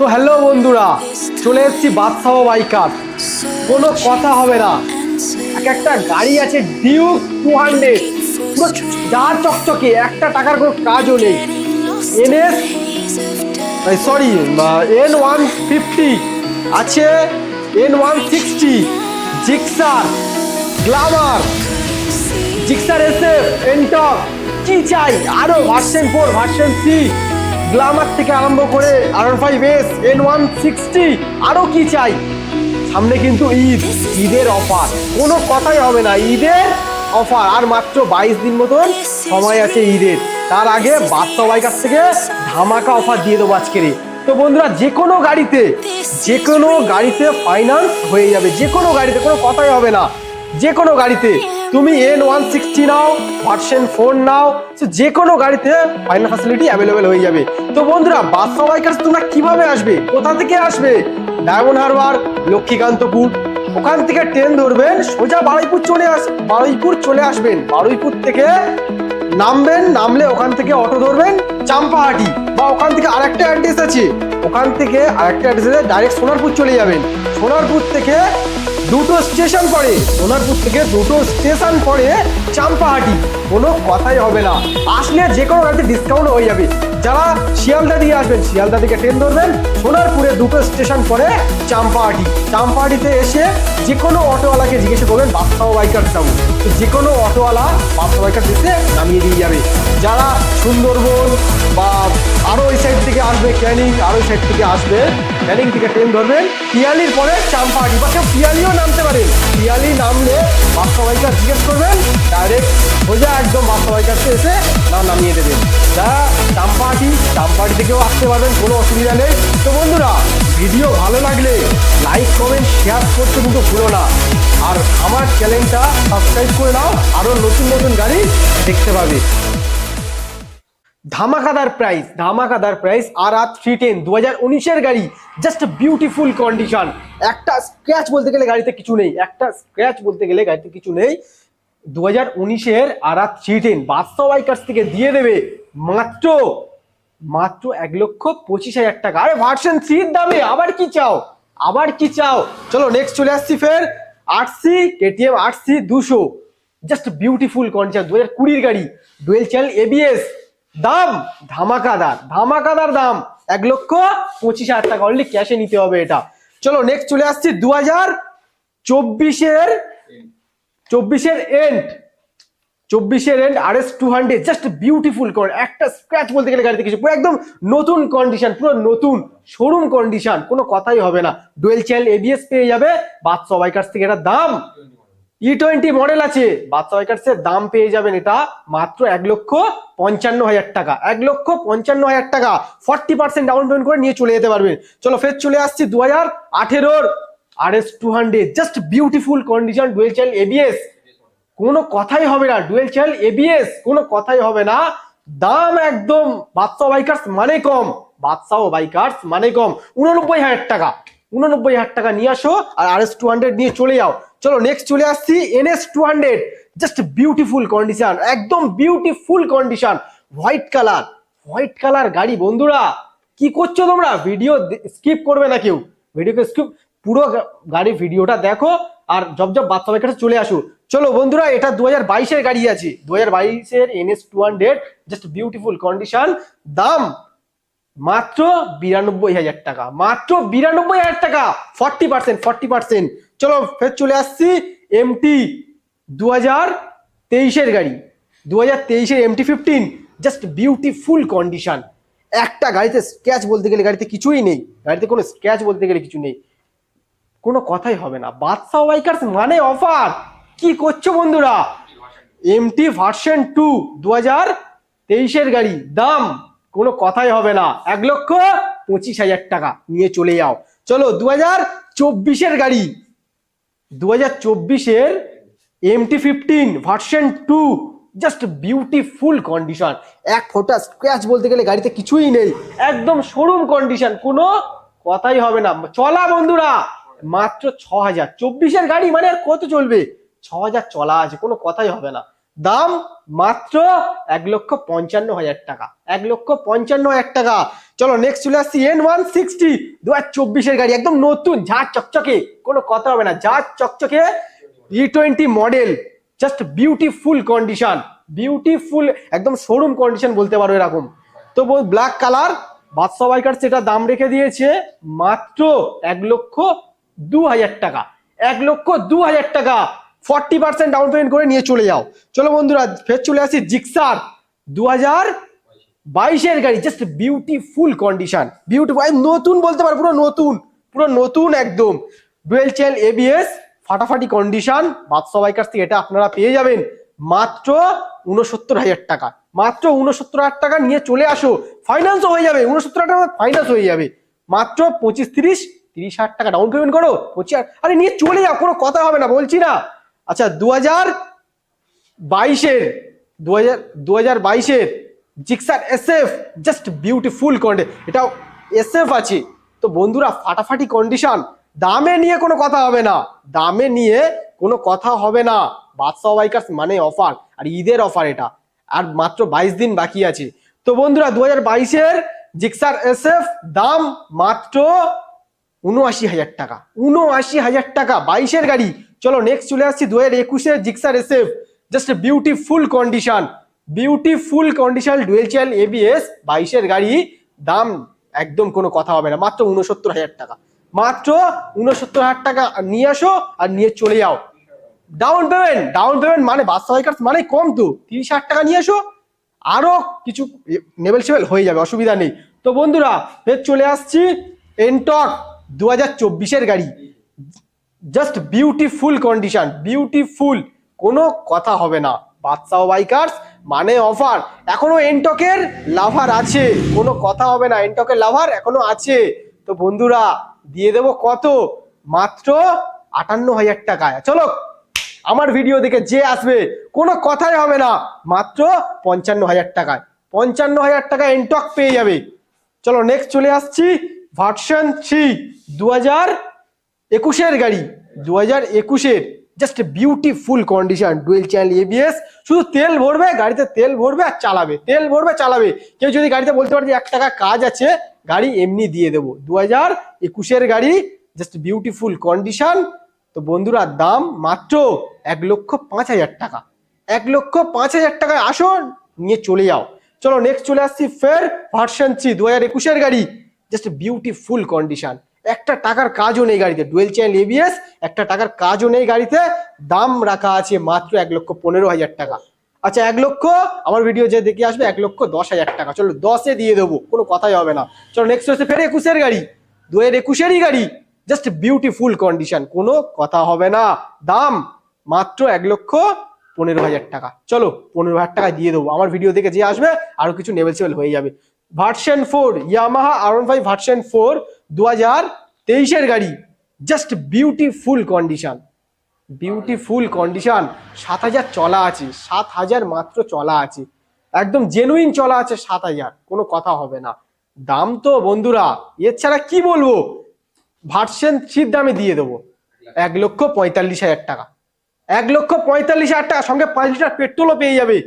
তো হ্যালো বন্ধুরা, চলে এসেছি বাদশাহ বাইকার। কোনো কথা হবে না, একটা গাড়ি আছে ডিউক 200, পুরো যা চকচকে, একটা টাকার কোনো কাজও নেই। এনএস সরি N150 আছে, N160, Gixxer, Glamour, Gixxer SF, Ntorq, কি চাই আরো, ভার্সন 4, ভার্সন 3, গ্ল্যামার থেকে আরম্ভ করে R5S, N160, আরো কি চাই। সামনে কিন্তু ঈদের অফার, কোনো কথাই হবে না, ঈদের অফার। আর মাত্র 22 দিন মতন সময় আছে ঈদের। তার আগে বাদশাহ বাইকার থেকে ধামাকা অফার দিয়ে দেবো আজকের। তো বন্ধুরা, যে কোনো গাড়িতে ফাইন্যান্স হয়ে যাবে, যে কোনো গাড়িতে, কোনো কথাই হবে না। যে কোনো গাড়িতে তুমি N160 নাও, ভার্সন 4 নাও, যে কোনো গাড়িতে ফাইন্যান্স ফ্যাসিলিটি অ্যাভেলেবেল হয়ে যাবে। তো বন্ধুরা, বাদশাহ বাইকার্স তোমরা কিভাবে আসবে, কোথা থেকে আসবে? ডায়মন্ড হারবার, লক্ষ্মীকান্তপুর, ওখান থেকে ট্রেন ধরবেন, সোজা বারুইপুর চলে আসবেন। বারুইপুর থেকে নামবেন, নামলে ওখান থেকে অটো ধরবেন চাম্পাহাটি, বা ওখান থেকে আরেকটা অ্যাড্রেস আছে, ডাইরেক্ট সোনারপুর চলে যাবেন। সোনারপুর থেকে দুটো স্টেশন পড়ে চাম্পাহাটি, কোনো কথাই হবে না। আসলে যে কোনো গাড়িতে ডিসকাউন্ট হয়ে যাবে। যারা শিয়ালদা দিয়ে আসবেন, শিয়ালদা থেকে ট্রেন ধরবেন, সোনারপুরে দুটো স্টেশন পরে চাম্পাহাটিতে এসে যে কোনো অটোওয়ালাকে জিজ্ঞেস করবেন বাদশাহ বাইকার যাবো, তো যে কোনো অটোওয়ালা বাদশাহ বাইকার এসে নামিয়ে দিয়ে যাবে। যারা সুন্দরবন বা আরো ওই সাইড থেকে আসবে, ক্যানিং থেকে ট্রেন ধরবেন, পিয়ালির পরে চাম্পাহাটি, বা কেউ পিয়ালিও নামতে পারেন। পিয়ালি নামলে বাদশাহ বাইকার জিজ্ঞেস করবেন, ডাইরেক্ট সোজা একদম বাদশাহ বাইকার এসে নামিয়ে দেবেন। যারা চাম্পাহাটি থেকেও আসতে পারবেন, কোনো অসুবিধা নেই। তো বন্ধুরা, ভিডিও ভালো লাগলে লাইক, কমেন্ট, শেয়ার করতে কিন্তু ভুলো না। আর আমার চ্যানেলটা সাবস্ক্রাইব করে নাও, আরো নতুন নতুন গাড়ি দেখতে পাবে। ধামাকাদার প্রাইস RR310 2019-এর গাড়ি, জাস্ট বিউটিফুল কন্ডিশন। একটা স্ক্র্যাচ বলতে গেলে গাড়িতে কিছু নেই, 2019-এর RR310 বাদশাহ বাইকার্স থেকে দিয়ে দেবে মাত্র 1,25,000 টাকা। আরে ভার্সন 3 দামে আবার কি চাও। চলো নেক্সট চলে আসছি ফের KTM RC 200, just beautiful condition, 2020-এর গাড়ি, ডুয়েল চ্যানেল ABS, দাম ধামাকাদার দাম 1,25,000 টাকা, অনলি ক্যাশে নিতে হবে এটা। চলো নেক্সট চলে আসছি 2024-এর RS 200, জাস্ট বিউটিফুল একটা স্ক্র্যাচ বলতে গেলে গাড়িতে কিছু, পুরো একদম নতুন কন্ডিশন, পুরো নতুন শোরুম কন্ডিশন, কোনো কথাই হবে না। ডুয়েল চ্যানেল ABS পেয়ে যাবে বাদশাহ বাইকার্স থেকে। এটা দাম E20 মডেল আছে, বাদশাহ বাইকার্সের দাম পেয়ে যাবেন এটা মাত্র 1,55,000 টাকা, 1,55,000 টাকা। 40% ডাউন পেমেন্ট করে নিয়ে চলে যেতে পারবেন। চলো ফের চলে আসছি 2018-এর RS 200, just beautiful condition, dual channel ABS, কোনো কথাই হবে না। ডুয়েল চ্যানেল ABS, কোনো কথাই হবে না। দাম একদম বাদশাহ বাইকার্স মানে কম, 89,000 টাকা। 89,000 টাকা নিয়ে আসো আর RS 200 নিয়ে চলে যাও। চলো নেক্সট চলে আসছি NS 200, জাস্ট বিউটিফুল কন্ডিশন, একদম বিউটিফুল কন্ডিশন, হোয়াইট কালার গাড়ি। বন্ধুরা, কি করছো তোমরা? ভিডিও স্কিপ করবে না কেউ, ভিডিওকে পুরো গাড়ি ভিডিওটা দেখো আর জব বাদশাহ বাইকার্স চলে আসো। চলো বন্ধুরা, এটা 2022-এর গাড়ি আছে, 2022-এর NS 200, জাস্ট বিউটিফুল কন্ডিশন, দাম মাত্র 92,000 টাকা, 40%। চলো ফের চলে আসছি MT 2023-এর গাড়ি, 2023-এর MT-15, জাস্ট বিউটিফুল কন্ডিশন। একটা গাড়িতে স্ক্র্যাচ বলতে গেলে গাড়িতে কিছুই নেই, কোনো কথাই হবে না। বাদশাহ বাইকার্স মানে অফার। কি করছো বন্ধুরা? MT ভার্সন 2 2023-এর গাড়ি, দাম কোনো কথাই হবে না, 1,25,000 টাকা নিয়ে চলে যাও। চলো 2024-এর গাড়ি, 2024-এর MT-15 version 2, just beautiful condition, এক ফোঁটা স্ক্র্যাচ বলতে গেলে গাড়িতে কিছুই নেই, একদম শোরুম কন্ডিশন, কোনো কথাই হবে না। চলা বন্ধুরা মাত্র 6,000, 24-এর গাড়ি মানে আর কত চলবে, 6,000 চলা আছে, কোনো কথাই হবে না। দাম মাত্র 1,55,000 টাকা, 1,55,000 টাকা। চলো নেক্সট চলে আসছি N160 2024 গাড়ি, একদম নতুন ঝাঁ চকচকে, কোনো কথা হবে না, ঝাঁ চকচকে E20 model, just beautiful condition, beautiful একদম শোরুম কন্ডিশন বলতে পারো এরকম। তো ব্ল্যাক কালার, বাদশা বাইকার সেটা দাম রেখে দিয়েছে মাত্র 1,02,000 টাকা, 1,02,000 টাকা। 40% ডাউন পেমেন্ট করে নিয়ে চলে যাও। চলো বন্ধুরা ফের চলে আসি জিক্সার 2022 গাড়ি, জাস্ট বিউটিফুল কন্ডিশন, বিউটিফুল নতুন বলতে পারো, পুরো নতুন একদম, ডুয়েল চ্যানেল ABS, ফাটাফাটি কন্ডিশন। বাদশা বাইকার থেকে এটা আপনারা পেয়ে যাবেন মাত্র 69,000 টাকা, মাত্র 69,000 টাকা নিয়ে চলে আসো। ফাইন্যান্সও হয়ে যাবে, 69,000 টাকা ফাইন্যান্স হয়ে যাবে, মাত্র 25-30,000 টাকা ডাউন পেমেন্ট করো, 25, আরে নিয়ে চলে যাও, কোনো কথা হবে না বলছি না। আচ্ছা 2022 Gixxer SF, just beautiful condition, এটাও SF আছে। তো বন্ধুরা ফাটাফাটি কন্ডিশন, দামে নিয়ে কোনো কথা হবে না, দামে নিয়ে কোনো কথা হবে না। বাদশা বাইকার্স মানে অফার, আর ঈদের অফার এটা, আর মাত্র 22 দিন বাকি আছে। তো বন্ধুরা 2022 জিক্সার SF দাম মাত্র 79,000 টাকা, 79,000 টাকা, 22 গাড়ি। চলো নেক্সট চলে আসছি 2021 Gixxer SF, just beautiful condition, beautiful condition, dual channel ABS, 22 গাড়ি, দাম একদম কোনো কথা হবে না, মাত্র 69,000 টাকা, মাত্র 69,000 টাকা নিয়ে আসো আর নিয়ে চলে যাও। ডাউন পেমেন্ট মানে বাদশা বাইকার্স মানে কম তো, 30,000 টাকা নিয়ে আসো, আরো কিছু নেবেল সেবেল হয়ে যাবে, অসুবিধা নেই। তো বন্ধুরা ফের চলে আসছি এনটক 2024 গাড়ি, জাস্ট বিউটিফুল কন্ডিশন, বিউটিফুল, কোনো কথা হবে না। বাদশা বাইকার্স মানে অফার, এখনো এনটকের লাভার আছে, কোনো কথা হবে না, এনটকের লাভার এখনো আছে। তো বন্ধুরা দিয়ে দেবো কত, মাত্র 58,000 টাকায়। চলো আমার ভিডিও দেখে যে আসবে কোনো কথাই হবে না, মাত্র 55,000 টাকায়, 55,000 টাকা এনটক পেয়ে যাবে। চলো নেক্সট চলে আসছি ভার্সন 3 2021 গাড়ি, 2021 just beautiful condition, dual channel ABS, শুধু তেল ভরবে গাড়িতে, তেল ভরবে আর চালাবে, তেল ভরবে চালাবে। কেউ যদি গাড়িতে বলতে পারে যে 1 টাকা কাজ আছে, গাড়ি এমনি দিয়ে দেবো। 2021 গাড়ি, জাস্ট বিউটিফুল কন্ডিশন। তো বন্ধুরা দাম মাত্র 1,05,000 টাকা, 1,05,000 টাকায় আসো নিয়ে চলে যাও। চলো নেক্সট চলে আসছি ফের ভার্সন 3 2021 গাড়ি, জাস্ট বিউটিফুল কন্ডিশন, একটা টাকার কাজও নেই গাড়িতে, ডুয়েল চ্যানেল ABS, একটা টাকার কাজও নেই গাড়িতে, দাম রাখা আছে মাত্র 1,15,000 টাকা। আচ্ছা 1 লক্ষ, আমার ভিডিও যে দেখে আসবে 1,10,000 টাকা, চলো 10-এ দিয়ে দেবো, কোনো কথাই হবে না। চলো নেক্সট হচ্ছে ফের 21 গাড়ি, 2021 গাড়ি, জাস্ট বিউটিফুল কন্ডিশন, কোনো কথা হবে না, দাম মাত্র 1,15,000 টাকা। চলো 15,000 টাকা দিয়ে দেবো, আমার ভিডিও দেখে যে আসবে আরো কিছু নেবেল সেবেল হয়ে যাবে। ভার্সন 4 ইয়ামাহা R15 ভার্সন 4 2023 গাড়ি, just beautiful condition, beautiful condition, 7,000 চলা আছে, 7,000 মাত্র চলা আছে, একদম জেনুইন চলা আছে 7,000, কোনো কথা হবে না। দাম তো বন্ধুরা এছাড়া কি বলবো, ভার্সন 3 দামে দিয়ে দেবো 1,45,000 টাকা, 1,45,000 টাকা, সঙ্গে 5 লিটার পেট্রোলও পেয়ে যাবে,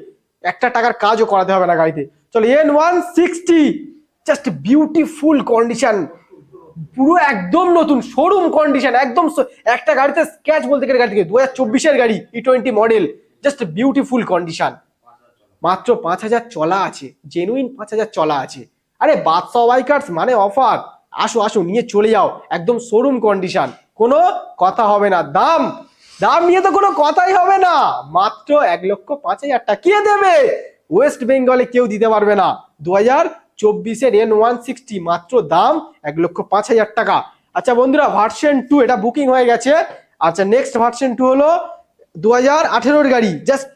একটা টাকার কাজও করাতে হবে না গাড়িতে। চলো N160, জাস্ট বিউটিফুল কন্ডিশন, পুরো একদম নতুন শোরুম কন্ডিশন, একদম একটা গাড়িতে স্ক্র্যাচ বলতে গেলে গাড়ি থেকে 2024 গাড়ি E20 model, just beautiful condition, মাত্র 5,000 চলা আছে, জেনুইন 5,000 চলা আছে। আরে বাদশা বাইকার্স মানে অফার, আসো আসো নিয়ে চলে যাও, একদম শোরুম কন্ডিশন, কোনো কথা হবে না। দাম নিয়ে তো কোনো কথাই হবে না, মাত্র 1,05,000 টাকা। কে দেবে? ওয়েস্ট বেঙ্গলে কেউ দিতে পারবে না। 2024 N160 মাত্র দাম 1,05,000 টাকা। আচ্ছা বন্ধুরা ভার্সন 2 এটা বুকিং হয়ে গেছে। আচ্ছা নেক্সট ভার্সন 2 হলো 2018 গাড়ি, জাস্ট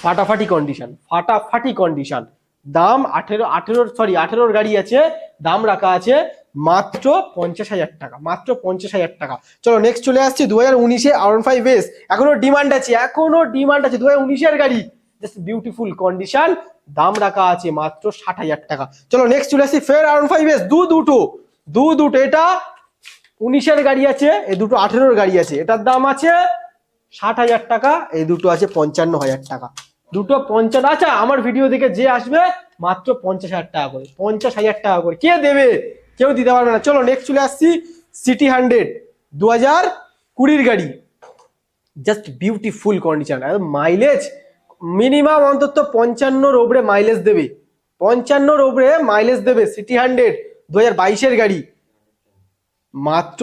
ফাটাফাটি কন্ডিশন, ফাটাফাটি কন্ডিশন, দাম 18 গাড়ি আছে, দাম রাখা আছে মাত্র 50,000 টাকা, মাত্র 50,000 টাকা। চলো নেক্সট চলে আসছি 2019 R15S, এখনো ডিমান্ড আছে, 2019 গাড়ি, জাস্ট বিউটিফুল কন্ডিশন, দাম রাখা আছে মাত্র 60,000 টাকা। চলো নেক্সট চলে আসছি ফের R15S, দুটো, এটা 19 গাড়ি আছে, এই দুটো 18 গাড়ি আছে, এটার দাম আছে 60,000 টাকা, এই দুটো আছে 55,000 টাকা, দুটো 50। আচ্ছা আমার ভিডিও দেখে যে আসবে মাত্র 50,000 টাকা করে, 50,000 টাকা করে কে দেবে? কেউ দিতে পারবে না। চলো নেক্সট চলে আসছি সিটি 100 2020 গাড়ি, just beautiful condition. Mileage minimum অন্তত 55 ওপরে মাইলেজ দেবে, 55 ওপরে মাইলেজ দেবে। সিটি 100 2022 গাড়ি, মাত্র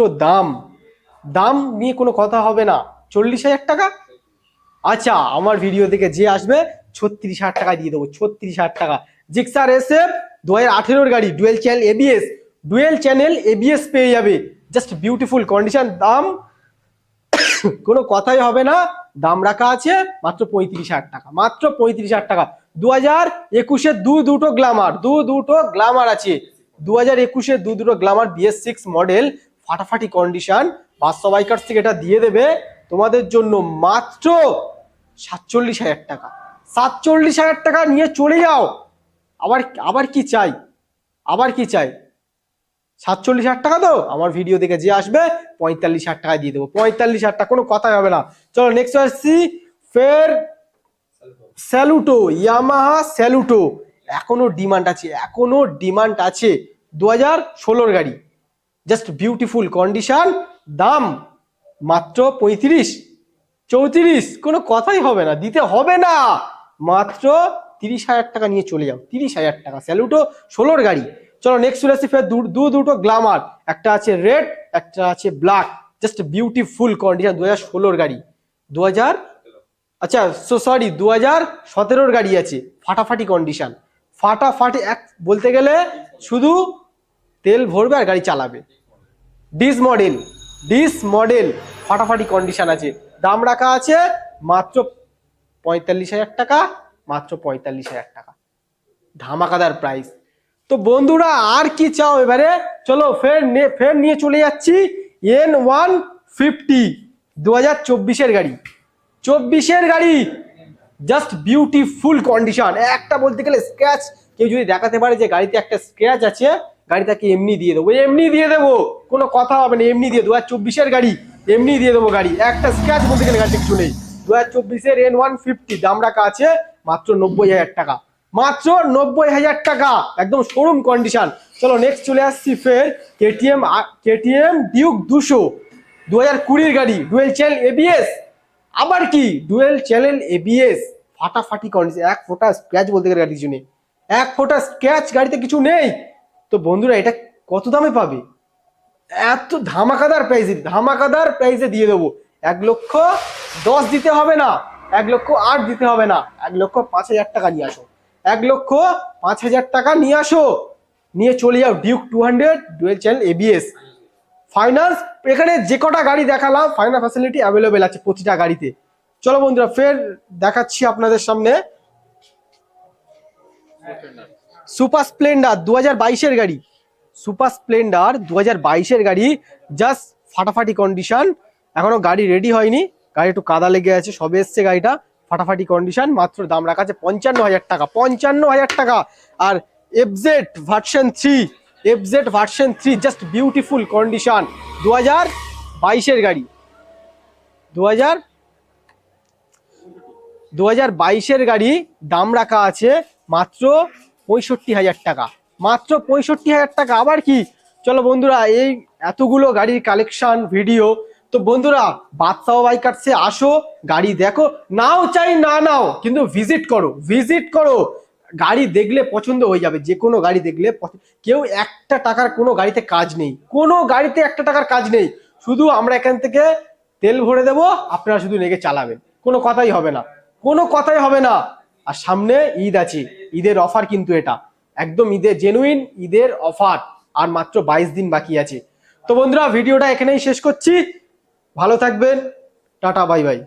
দাম নিয়ে কোনো কথা হবে না, 40,000 টাকা। আচ্ছা আমার ভিডিও থেকে যে আসবে 36,000 টাকা দিয়ে দেবো, 36,000 টাকা। জিক্সার SF 2018 গাড়ি, ডুয়েল চ্যানেল এবিএস পেয়ে যাবে, জাস্ট বিউটিফুল কন্ডিশন। দাম কোনো কথাই হবে না, দাম রাখা আছে মাত্র 35,000 টাকা, মাত্র 35,000 টাকা। 2021 দুটো গ্ল্যামার আছে, 2021 দুটো গ্ল্যামার BS6 মডেল, ফাটাফাটি কন্ডিশন। বাদশা বাইকার্স থেকে এটা দিয়ে দেবে তোমাদের জন্য মাত্র 47,000 টাকা, 47,000 টাকা নিয়ে চলে যাও। আবার কি চাই, 47,000 টাকা তো আমার ভিডিও দেখে যে আসবে 45,000 টাকা দিয়ে দেবো, 45,000 টাকা, কোনো কথাই হবে না। চলো নেক্সট আসছি ফের স্যালুটো, ইয়ামাহা স্যালুটো, এখনো ডিমান্ড আছে, 2016 গাড়ি, জাস্ট বিউটিফুল কন্ডিশন। দাম মাত্র 35-34, কোনো কথাই হবে না, দিতে হবে না, মাত্র 30,000 টাকা নিয়ে চলে যাও, 30,000 টাকা স্যালুটো 16 গাড়ি। চলো নেক্সট চলে আসছি ফের দুটো গ্ল্যামার, একটা আছে রেড, একটা আছে ব্ল্যাক, জাস্ট বিউটিফুল কন্ডিশন। 2016 গাড়ি, 2017 গাড়ি আছে, ফাটাফাটি কন্ডিশন, ফাটাফাটি। এক বলতে গেলে শুধু তেল ভরবে আর গাড়ি চালাবে। ডিস মডেল ফাটাফাটি কন্ডিশন আছে, দাম রাখা আছে মাত্র 45,000 টাকা, মাত্র 45,000 টাকা, ধামাকাদার প্রাইস। তো বন্ধুরা আর কি চাও এবারে, চলো ফের নিয়ে চলে যাচ্ছি N150 2024 গাড়ি, 24 গাড়ি, জাস্ট বিউটিফুল কন্ডিশন। একটা বলতে গেলে স্ক্র্যাচ, কেউ যদি দেখাতে পারে যে গাড়িতে একটা স্ক্র্যাচ আছে, গাড়িটাকে এমনি দিয়ে দেবো, কোনো কথা হবে না, এমনি দিয়ে 2024 গাড়ি, এমনি দিয়ে দেবো গাড়ি, একটা স্ক্র্যাচ বলতে গেলে গাড়িতে কিছু নেই। 2024 N150, দাম রাখা আছে মাত্র 90,000 টাকা, মাত্র 90,000 টাকা, একদম শোরুম কন্ডিশন। চলো নেক্সট চলে আসছি ফের KTM ডিউক 200 2020 গাড়ি, ডুয়েল চ্যানেল ABS, আবার কি ডুয়েল চ্যানেল ABS, ফাটাফাটি কন্ডিশন, এক ফোঁটা স্ক্র্যাচ বলতে গেলে গাড়ি কিছু নেই, এক ফোঁটা স্ক্র্যাচ গাড়িতে কিছু নেই। তো বন্ধুরা এটা কত দামে পাবে? এত ধামাকাদার প্রাইসে দিয়ে দেবো। 1,10,000 দিতে হবে না, 1,08,000 দিতে হবে না, 1,05,000 টাকা নিয়ে আসো, 1,05,000 টাকা নিয়ে আসো, নিয়ে চলে যাও Duke 200 dual channel ABS। Finance এখানে যে কটা গাড়ি দেখালাম ফাইন্যান্স ফ্যাসিলিটি অ্যাভেলেবেল আছে প্রতিটা গাড়িতে। চলো বন্ধুরা ফের দেখাচ্ছি আপনাদের সামনে সুপার স্প্লেন্ডার 2022 গাড়ি, সুপার স্প্লেন্ডার 2022 গাড়ি, জাস্ট ফাটাফাটি কন্ডিশন, এখনো গাড়ি রেডি হয়নি, গাড়ি একটু কাদা লেগে আছে, সবে এসছে গাড়িটা, ফাটাফাটি কন্ডিশন, মাত্র দাম রাখা আছে 55,000 টাকা, 55,000 টাকা। আর FZ version 3 just beautiful condition, 2022 গাড়ি, 2022 গাড়ি, দাম রাখা আছে মাত্র 65,000 টাকা, মাত্র 65,000 টাকা। আবার কি, চলো বন্ধুরা এই এতগুলো গাড়ির কালেকশন ভিডিও, তো বন্ধুরা বাদশা বাইকার্সে আসো, গাড়ি দেখো, নাও চাই না নাও, কিন্তু ভিজিট করো, গাড়ি দেখলে পছন্দ হয়ে যাবে, যে কোনো গাড়ি দেখলে কেউ একটা টাকার কোনো গাড়িতে কাজ নেই, কোনো গাড়িতে একটা টাকার কাজ নেই, শুধু আমরা এখান থেকে তেল ভরে দেবো, আপনারা শুধু লেগে চালাবেন, কোনো কথাই হবে না। আর সামনে ঈদ আছে, ঈদের অফার কিন্তু এটা একদম জেনুইন ঈদের অফার, আর মাত্র 22 দিন বাকি আছে। তো বন্ধুরা ভিডিওটা এখানেই শেষ করছি, ভালো থাকবেন, টাটা বাই বাই।